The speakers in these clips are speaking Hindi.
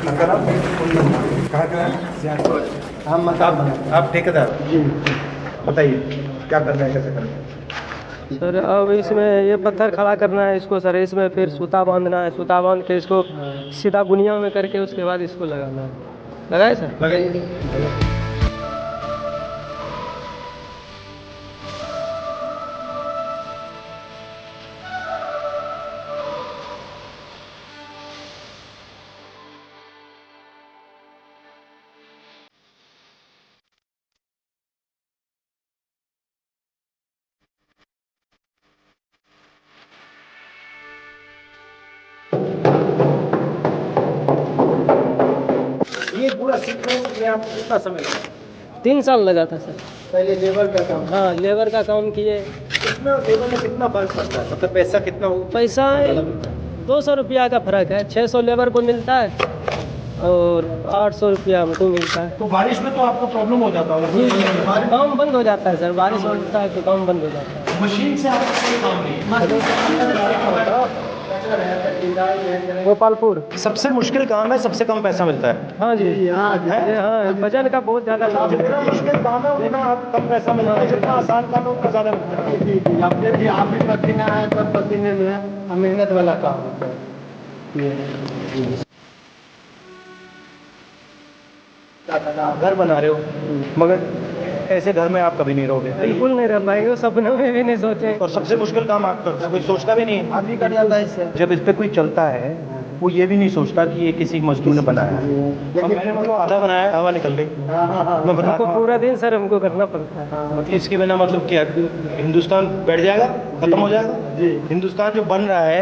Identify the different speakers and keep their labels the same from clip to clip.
Speaker 1: कहाँ का है? हम मतलब आप ठेकेदार जी, बताइए क्या करना है, कैसे करना है?
Speaker 2: सर अब इसमें ये पत्थर खड़ा करना है इसको सर, इसमें फिर सूता बांधना है, सूता बांध के इसको सीधा गुनिया में करके उसके बाद इसको लगाना है। लगाए सर?
Speaker 1: लगाइए। ये पूरा सीखने में आपको कितना समय लगा?
Speaker 2: 3 साल लगा था सर।
Speaker 1: पहले लेबर का काम,
Speaker 2: हाँ, लेबर का काम किए।
Speaker 1: कितना लेबर में कितना फर्क पड़ता है, मतलब पैसा कितना हो?
Speaker 2: पैसा 200 रुपया का फ़र्क है। 600 लेबर को मिलता है और 800 रुपया हमको मिलता है।
Speaker 1: तो बारिश में तो आपको प्रॉब्लम हो जाता होगा।
Speaker 2: जी, काम बंद हो जाता है सर, बारिश होता है तो काम बंद हो जाता है।
Speaker 1: मशीन से आपको कोई काम नहीं।
Speaker 2: गोपालपुर।
Speaker 1: सबसे मुश्किल काम है, सबसे कम पैसा मिलता है।
Speaker 2: हाँ जी, हाँ, वजन का बहुत ज़्यादा लाभ है।
Speaker 1: जितना मुश्किल काम है उतना आप कम पैसा मिलता है, जितना आसान काम है उतना ज़्यादा मिलता है। जी जी, आप भी पसीना है तो पसीने में मेहनत वाला काम होता है। घर बना रहे हो, मगर ऐसे घर में आप कभी नहीं रहोगे।
Speaker 2: बिल्कुल नहीं रह पाएंगे, सपनों में भी नहीं सोचे।
Speaker 1: और सबसे मुश्किल काम आप करते हो, कोई सोचता भी नहीं।
Speaker 2: अभी कर जाता है इससे।
Speaker 1: जब इस पे कोई चलता है वो ये भी नहीं सोचता कि ये किसी मजदूर ने बनाया है। अब मैंने मतलब आधा बनाया, हवा निकल गई। मैं बता
Speaker 2: हमको पूरा दिन सर हमको करना पड़ता है।
Speaker 1: मतलब इसके बिना मतलब क्या हिंदुस्तान बैठ जाएगा, खत्म हो जाएगा? हिंदुस्तान जो बन रहा है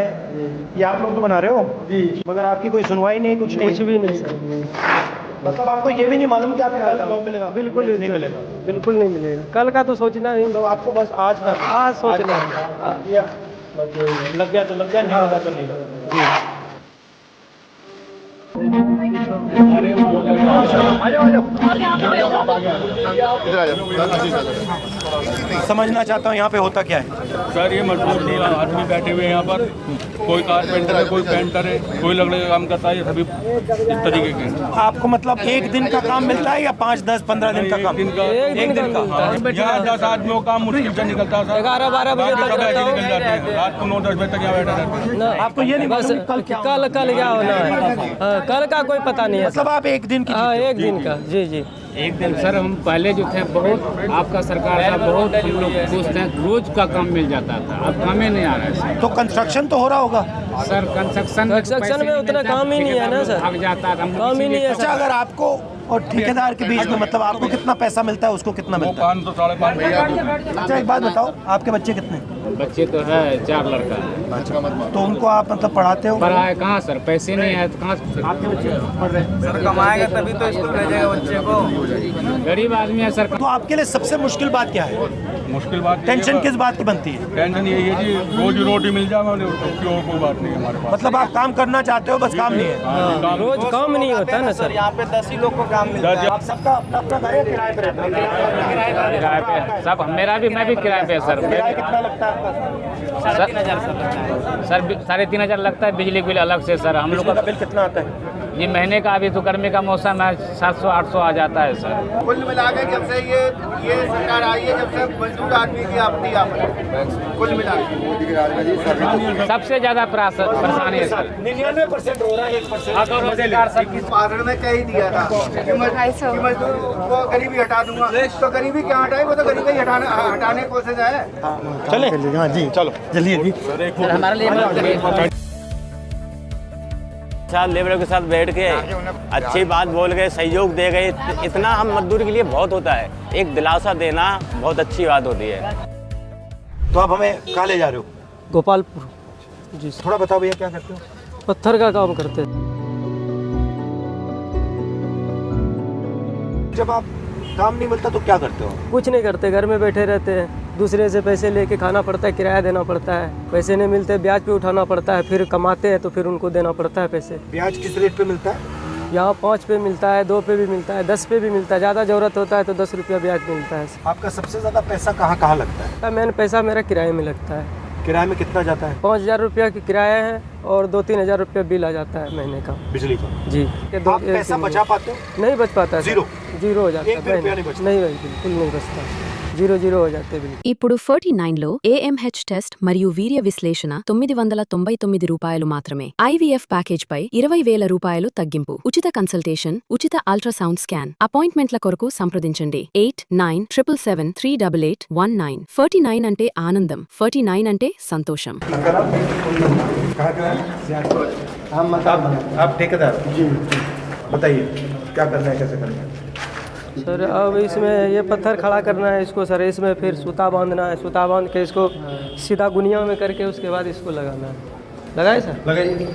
Speaker 1: ये आप लोग तो बना रहे हो जी, मगर आपकी कोई सुनवाई नहीं, कुछ
Speaker 2: भी नहीं सर।
Speaker 1: मतलब आपको ये भी नहीं मालूम कि आपको कल जॉब मिलेगा? बिल्कुल नहीं मिलेगा।
Speaker 2: बिल्कुल नहीं मिलेगा, कल का तो सोचना ही।
Speaker 1: तो आपको बस आज
Speaker 2: सोचना है।
Speaker 1: लग गया तो लग गया, नहीं लगा तो नहीं लगा। समझना चाहता हूँ यहाँ पे होता क्या है।
Speaker 3: सर ये मजदूर आदमी बैठे हुए हैं यहाँ पर, कोई कारपेंटर है, कोई पेंटर है, कोई लकड़ी का काम करता है, ये सभी इस तरीके के हैं।
Speaker 1: आपको मतलब एक दिन का काम मिलता है या 5, 10, 15 दिन का काम?
Speaker 2: एक दिन का।
Speaker 3: यहाँ 10 आदमियों का मुश्किल से निकलता है।
Speaker 2: 11-12 बजे तक रहता हूँ।
Speaker 3: निकल जाते हैं, रात को 9-10 बजे तक यहाँ बैठे रहते हैं।
Speaker 1: आपको ये नहीं
Speaker 2: बस
Speaker 1: मालूम
Speaker 2: कल क्या होना है। हाँ, कल का कोई पता नहीं है।
Speaker 1: मतलब आप एक दिन की
Speaker 2: हाँ, एक दिन का। जी जी।
Speaker 4: एक दिन सर हम पहले जो थे बहुत आपका सरकार था, बहुत हम लोग खुश थे, रोज का काम मिल जाता था, अब काम ही नहीं आ रहा है सर।
Speaker 1: तो कंस्ट्रक्शन तो हो रहा होगा
Speaker 4: सर कंस्ट्रक्शन
Speaker 2: में उतना काम ही नहीं है ना सर,
Speaker 4: भाग जाता है,
Speaker 2: काम ही नहीं है।
Speaker 1: अच्छा, अगर आपको और ठेकेदार के बीच में मतलब आपको कितना पैसा मिलता है, उसको कितना
Speaker 3: वो
Speaker 1: मिलता है?
Speaker 3: 500 साढ़े 500।
Speaker 1: अच्छा एक बात बताओ, आपके बच्चे कितने?
Speaker 4: बच्चे तो है 4 लड़का।
Speaker 1: तो उनको आप मतलब पढ़ाते हो?
Speaker 4: पढ़ाए कहाँ सर, पैसे नहीं है तो कहाँ से
Speaker 1: आपके बच्चे पढ़ रहे हैं?
Speaker 2: सर कमाएगा तभी तो स्कूल भेजेगा बच्चे को।
Speaker 4: गरीब आदमी है सर।
Speaker 1: तो आपके लिए सबसे मुश्किल बात क्या है?
Speaker 3: मुश्किल बात
Speaker 1: टेंशन किस बात की बनती है?
Speaker 3: टेंशन यही है जी, रोजी रोटी मिल जाए, उसकी और कोई बात नहीं है हमारे पास।
Speaker 1: मतलब आप काम करना चाहते हो, बस काम नहीं है।
Speaker 3: हाँ,
Speaker 2: रोज काम नहीं होता ना सर।
Speaker 5: यहाँ पे 10 ही लोग को काम मिलता है।
Speaker 1: आप सबका अपना अपना घर है, किराए पे रहते हैं?
Speaker 4: किराए पे सब, मेरा भी, मैं भी किराए पे सर।
Speaker 1: किराया कितना लगता है आपका?
Speaker 4: 3,500 सर, 3,500 लगता है, बिजली बिल अलग से सर। हम लोग
Speaker 1: का बिल कितना आता है?
Speaker 4: ये महीने का, अभी तो गर्मी का मौसम है, 700-800 आ जाता है सर।
Speaker 5: कुल मिला के जब से ये सरकार आई है, जब से मजदूर आदमी की आपत्ति आप कुल मिला के
Speaker 4: सबसे ज्यादा परेशानी है सर।
Speaker 1: 99% हो रहा है, 1%
Speaker 4: सरकार सबकी
Speaker 5: भाषण में कह ही दिया था कि मजदूर को गरीबी हटा दूंगा, तो गरीबी क्या हटाए, वो तो गरीबी हटाने की कोशिश है।
Speaker 1: चले? हाँ जी, चलो चलिए जी।
Speaker 6: साथ लेबरों के साथ बैठ के अच्छी बात बोल के सहयोग दे गए, इतना हम मजदूर के लिए बहुत होता है। एक दिलासा देना बहुत अच्छी बात होती है।
Speaker 1: तो आप हमें कहाँ ले जा रहे हो?
Speaker 2: गोपालपुर जी।
Speaker 1: थोड़ा बताओ भैया, क्या करते हो?
Speaker 2: पत्थर का काम करते हैं।
Speaker 1: जब आप काम नहीं मिलता तो क्या करते हो?
Speaker 2: कुछ नहीं करते, घर में बैठे रहते हैं। दूसरे से पैसे लेके खाना पड़ता है, किराया देना पड़ता है। पैसे नहीं मिलते, ब्याज पे उठाना पड़ता है, फिर कमाते हैं तो फिर उनको देना पड़ता है पैसे।
Speaker 1: ब्याज किस रेट पे मिलता है?
Speaker 2: यहाँ 5 पे मिलता है, 2 पे भी मिलता है, 10 पे भी मिलता है। ज़्यादा ज़रूरत होता है तो 10 रुपया ब्याज मिलता है।
Speaker 1: आपका सबसे ज़्यादा पैसा कहाँ कहाँ लगता है?
Speaker 2: मेन पैसा मेरा किराए में लगता है।
Speaker 1: किराए में कितना जाता है
Speaker 2: 5,000 रुपया की किराया है और 2-3 हज़ार रुपया बिल आ जाता है महीने का।
Speaker 1: बिजली का?
Speaker 2: जी
Speaker 1: आप पैसा बचा पाते हो?
Speaker 2: नहीं बच पाता है सर। जीरो हो जाता है।
Speaker 1: एक भी रुपया नहीं बचता?
Speaker 2: नहीं भाई, बिल्कुल नहीं बचता। जीरो हो जाते बिल।
Speaker 7: ఇప్పుడు 49లో AMH టెస్ట్ మరియు వీర్య విశ్లేషణ 999 రూపాయలు మాత్రమే. IVF ప్యాకేజ్ పై 20,000 రూపాయలు తగ్గింపు. ఉచిత కన్సల్టేషన్, ఉచిత అల్ట్రాసౌండ్ స్కాన్. అపాయింట్మెంట్ల కొరకు సంప్రదించండి 8977738819. 49 అంటే ఆనందం, 49 అంటే సంతోషం.
Speaker 1: आप ठेकेदार? जी। बताइए क्या करना है, कैसे करना है?
Speaker 2: सर अब इसमें ये पत्थर खड़ा करना है इसको सर, इसमें फिर सूता बांधना है, सूता बांध के इसको सीधा गुनिया में करके उसके बाद इसको लगाना है। लगाए सर?
Speaker 1: लगाइए।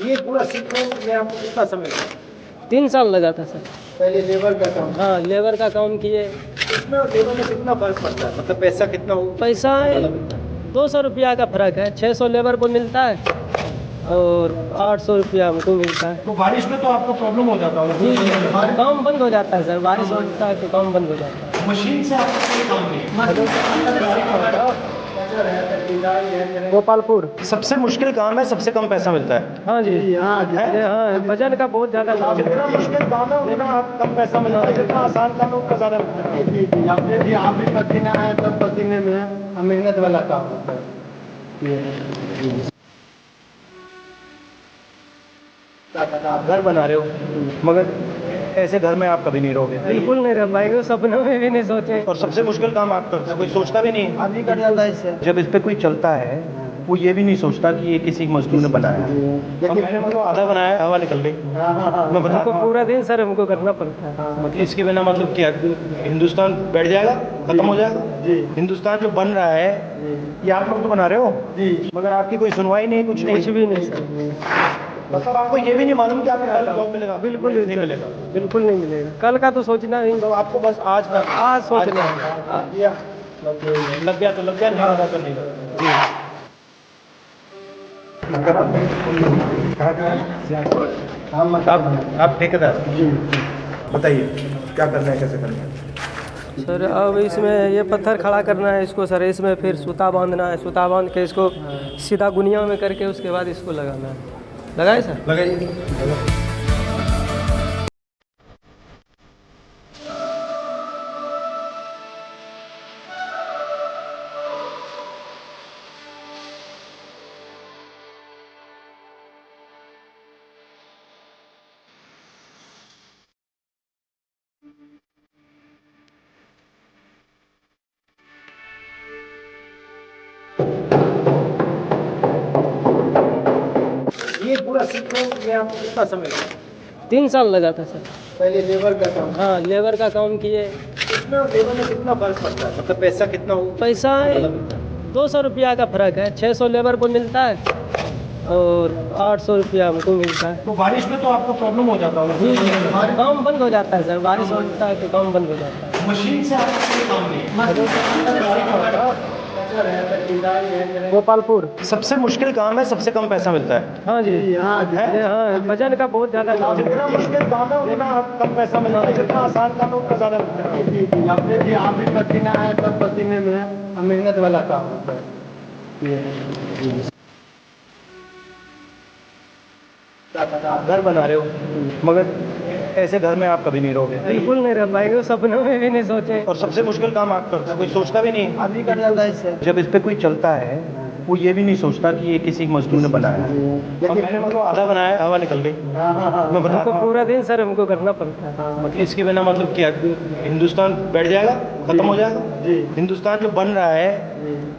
Speaker 1: ये पूरा सीखने में आपको कितना समय लगा?
Speaker 2: 3 साल लगा था सर।
Speaker 1: पहले लेबर का काम?
Speaker 2: हाँ, लेबर का काम किए।
Speaker 1: इसमें लेबर में कितना फर्क पड़ता है, मतलब पैसा कितना हो?
Speaker 2: पैसा 200 रुपया का फ़र्क है। 600 लेबर को मिलता है और 800 रुपया हमको मिलता है।
Speaker 1: तो बारिश में तो आपको प्रॉब्लम हो जाता होगा?
Speaker 2: जी काम बंद हो जाता है सर, बारिश होता है तो काम बंद हो जाता है।
Speaker 1: मशीन से आपको कोई काम नहीं?
Speaker 2: गोपालपुर।
Speaker 1: सबसे मुश्किल काम है, सबसे कम पैसा मिलता है।
Speaker 2: हाँ जी हाँ, वजन का बहुत ज़्यादा लाभ है।
Speaker 1: जितना मुश्किल काम है उतना कम पैसा मिलता है, जितना आसान काम है उतना ज़्यादा मिलता है। जी आप भी पसीना है, सब पसीने में मेहनत वाला काम होता है। आप घर बना रहे हो, मगर ऐसे घर में आप कभी नहीं रहोगे।
Speaker 2: बिल्कुल नहीं रह पाएंगे, सपनों में भी नहीं सोचे।
Speaker 1: और सबसे मुश्किल काम आप करते हो, कोई सोचता भी नहीं। आदमी कर जाता है इससे। जब इस पे कोई चलता है वो ये भी नहीं सोचता कि ये किसी मजदूर ने बनाया है। और मैंने मतलब आधा बनाया, हवा निकल गई। मैं बता
Speaker 2: हमको पूरा दिन सर हमको करना पड़ता है।
Speaker 1: मतलब इसके बिना मतलब क्या हिंदुस्तान बैठ जाएगा, खत्म हो जाएगा? जी। हिंदुस्तान जो बन रहा है ये आप लोग तो बना रहे हो जी, मगर आपकी कोई सुनवाई नहीं, कुछ नहीं।
Speaker 2: कुछ भी नहीं सर।
Speaker 1: मतलब आपको ये भी नहीं मालूम कि आपको कल जॉब मिलेगा?
Speaker 2: बिल्कुल
Speaker 1: नहीं मिलेगा।
Speaker 2: बिल्कुल नहीं मिलेगा। कल का तो सोचना ही।
Speaker 1: तो आपको बस आज
Speaker 2: सोचना है।
Speaker 1: लग गया तो लग गया, नहीं लगा तो नहीं लगा। आप ठेकेदार? जी। बताइए क्या करना है, कैसे करना है?
Speaker 2: सर अब इसमें ये पत्थर खड़ा करना है इसको सर, इसमें फिर सूता बांधना है, सूता बांध के इसको सीधा गुनिया में करके उसके बाद इसको लगाना है। लगाए सर?
Speaker 1: लगाइए। ये पूरा सीखने में आपको कितना समय लगा?
Speaker 2: 3 साल लगा था सर।
Speaker 1: पहले लेबर का काम?
Speaker 2: हाँ, लेबर का काम किए।
Speaker 1: इसमें लेबर में कितना फर्क पड़ता है, मतलब पैसा कितना हो?
Speaker 2: पैसा 200 रुपया का फ़र्क है। 600 लेबर को मिलता है और 800 रुपया हमको मिलता है।
Speaker 1: तो बारिश में तो आपको प्रॉब्लम हो जाता होगा?
Speaker 2: काम बंद हो जाता है सर, बारिश होता है तो काम बंद हो जाता है।
Speaker 1: मशीन से आपको कोई काम नहीं?
Speaker 2: गोपालपुर।
Speaker 1: सबसे मुश्किल काम है, सबसे कम पैसा मिलता है।
Speaker 2: हाँ जी हाँ, वजन का बहुत ज़्यादा लाभ है।
Speaker 1: जितना मुश्किल काम है उतना कम पैसा मिलता है, जितना आसान काम है उतना ज़्यादा मिलता है। जी आप भी पसीना है, सब पसीने में मेहनत वाला काम होता है। आप घर बना रहे हो, मगर ऐसे घर में आप कभी नहीं रहोगे।
Speaker 2: बिल्कुल नहीं रह पाएंगे, सपनों में भी नहीं सोचे।
Speaker 1: और सबसे मुश्किल काम आप करते हो, कोई सोचता भी नहीं।
Speaker 2: आदमी कर जाता है इससे।
Speaker 1: जब इस पे कोई चलता है वो ये भी नहीं सोचता कि ये किसी मजदूर ने बनाया है। और मैंने मतलब आधा बनाया, हवा निकल गई। मैं बता
Speaker 2: हमको पूरा दिन सर हमको करना पड़ता है।
Speaker 1: मतलब इसके बिना मतलब क्या हिंदुस्तान बैठ जाएगा, खत्म हो जाएगा? जी। हिंदुस्तान जो बन रहा है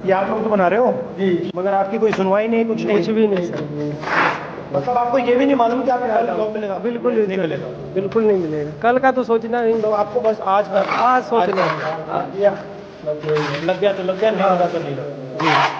Speaker 1: ये आप लोग तो बना रहे हो जी, मगर आपकी कोई सुनवाई नहीं, कुछ नहीं।
Speaker 2: कुछ भी नहीं सर।
Speaker 1: मतलब आपको ये भी नहीं मालूम कि आपको कल जॉब मिलेगा?
Speaker 2: बिल्कुल
Speaker 1: नहीं मिलेगा।
Speaker 2: बिल्कुल नहीं मिलेगा। कल का तो सोचना ही।
Speaker 1: तो आपको बस आज
Speaker 2: सोचना है।
Speaker 1: लग गया तो लग गया, नहीं लगा तो नहीं लगा।